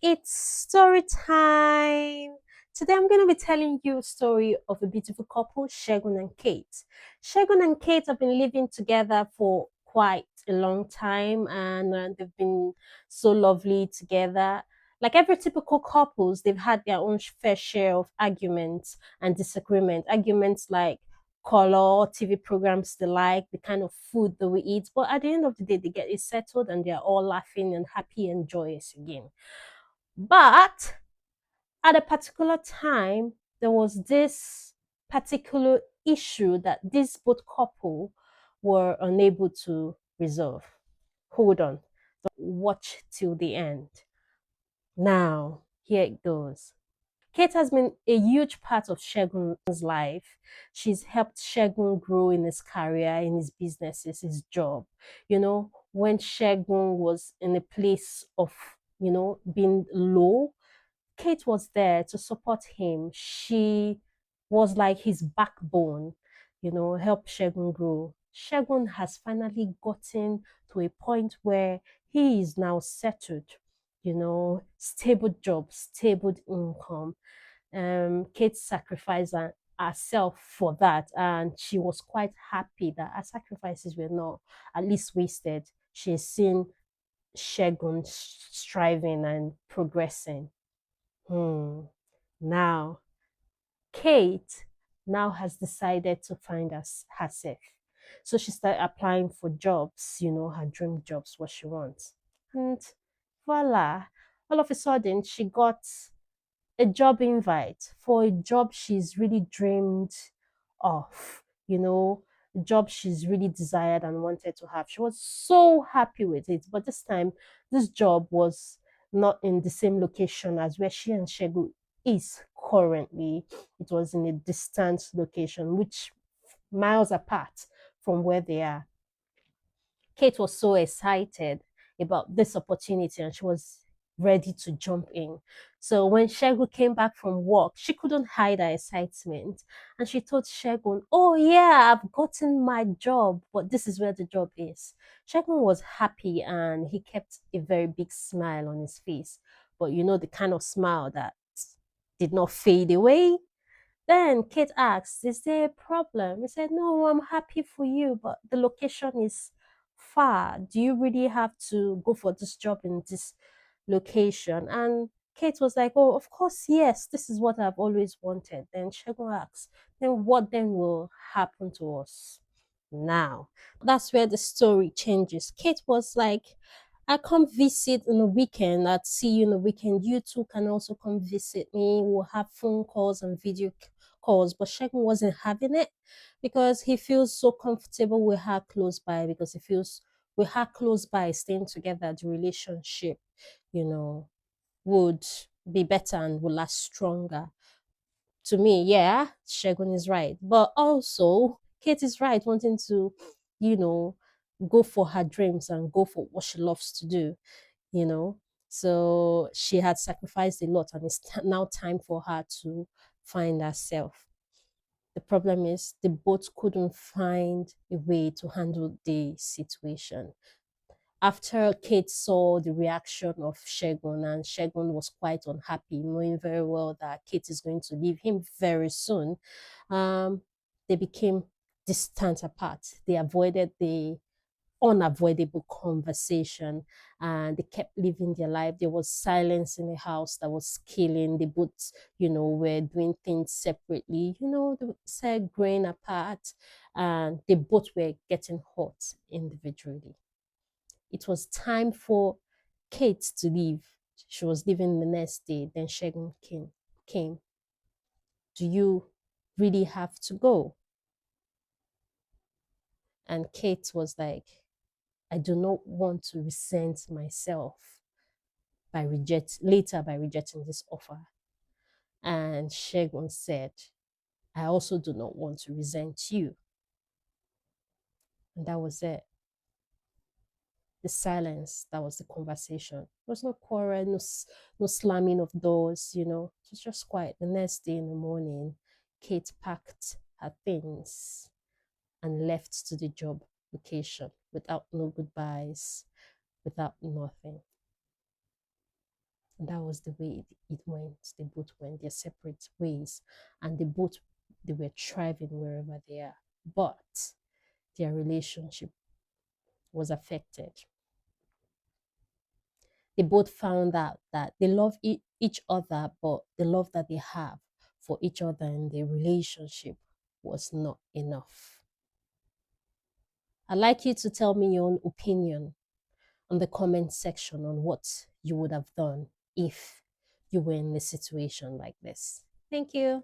It's story time. Today I'm going to be telling you a story of a beautiful couple, Shegun and Kate. Shegun and Kate have been living together for quite a long time and they've been so lovely together. Like every typical couples, they've had their own fair share of arguments and disagreement. Arguments like color, TV programs they like, the kind of food that we eat. But at the end of the day, they get it settled and they're all laughing and happy and joyous again. But at a particular time, there was this particular issue that this both couple were unable to resolve. Hold on, watch till the end. Now, here it goes. Kate has been a huge part of Shegun's life. She's helped Shegun grow in his career, in his businesses, his job. When Shegun was in a place of, being low, Kate was there to support him. She was like his backbone, help Shegun grow. Shegun has finally gotten to a point where he is now settled, stable job, stable income. Kate sacrificed herself for that, and she was quite happy that her sacrifices were not at least wasted. She has seen Shegun striving and progressing. Hmm. Now, Kate now has decided to find herself. So she started applying for jobs, her dream jobs, what she wants. And voila, all of a sudden, she got a job invite for a job she's really dreamed of, a job she's really desired and wanted to have. She was so happy with it. But this time, this job was not in the same location as where she and Shegu is currently. It was in a distant location, which miles apart from where they are. Kate was so excited about this opportunity and she was ready to jump in. So when Shegun came back from work, she couldn't hide her excitement. And she told Shegun, "Oh, yeah, I've gotten my job, but this is where the job is." Shegun was happy and he kept a very big smile on his face. But the kind of smile that did not fade away. Then Kate asked, "Is there a problem?" He said, "No, I'm happy for you, but the location is far. Do you really have to go for this job in this location?" And Kate was like, "Oh, of course, yes. This is what I've always wanted." Then Shegun asked, "Then what then will happen to us now?" That's where the story changes. Kate was like, "I come visit on the weekend. I'd see you on the weekend. You two can also come visit me. We'll have phone calls and video calls." But Shegun wasn't having it because he feels so comfortable with her close by, because he feels with her close by, staying together, the relationship, you know, would be better and would last stronger. To me, yeah, Shegun is right. But also, Kate is right, wanting to, you know, go for her dreams and go for what she loves to do, you know. So she had sacrificed a lot, and it's now time for her to find herself. The problem is they both couldn't find a way to handle the situation. After Kate saw the reaction of Shegun, and Shegun was quite unhappy, knowing very well that Kate is going to leave him very soon, they became distant apart. They avoided the unavoidable conversation and they kept living their life. There was silence in the house that was killing. They both, were doing things separately, they started growing apart and they both were getting hurt individually. It was time for Kate to leave. She was leaving the next day. Then Shegun came. "Do you really have to go?" And Kate was like, "I do not want to resent myself by rejecting this offer." And Shegun said, "I also do not want to resent you." And that was it. The silence, that was the conversation. There was no quarrel, no slamming of doors, It was just quiet. The next day in the morning, Kate packed her things and left to the job location without no goodbyes, without nothing. And that was the way it went. They both went their separate ways, and they were thriving wherever they are. But their relationship was affected. They both found out that they love each other, but the love that they have for each other in their relationship was not enough. I'd like you to tell me your own opinion on the comment section on what you would have done if you were in a situation like this. Thank you.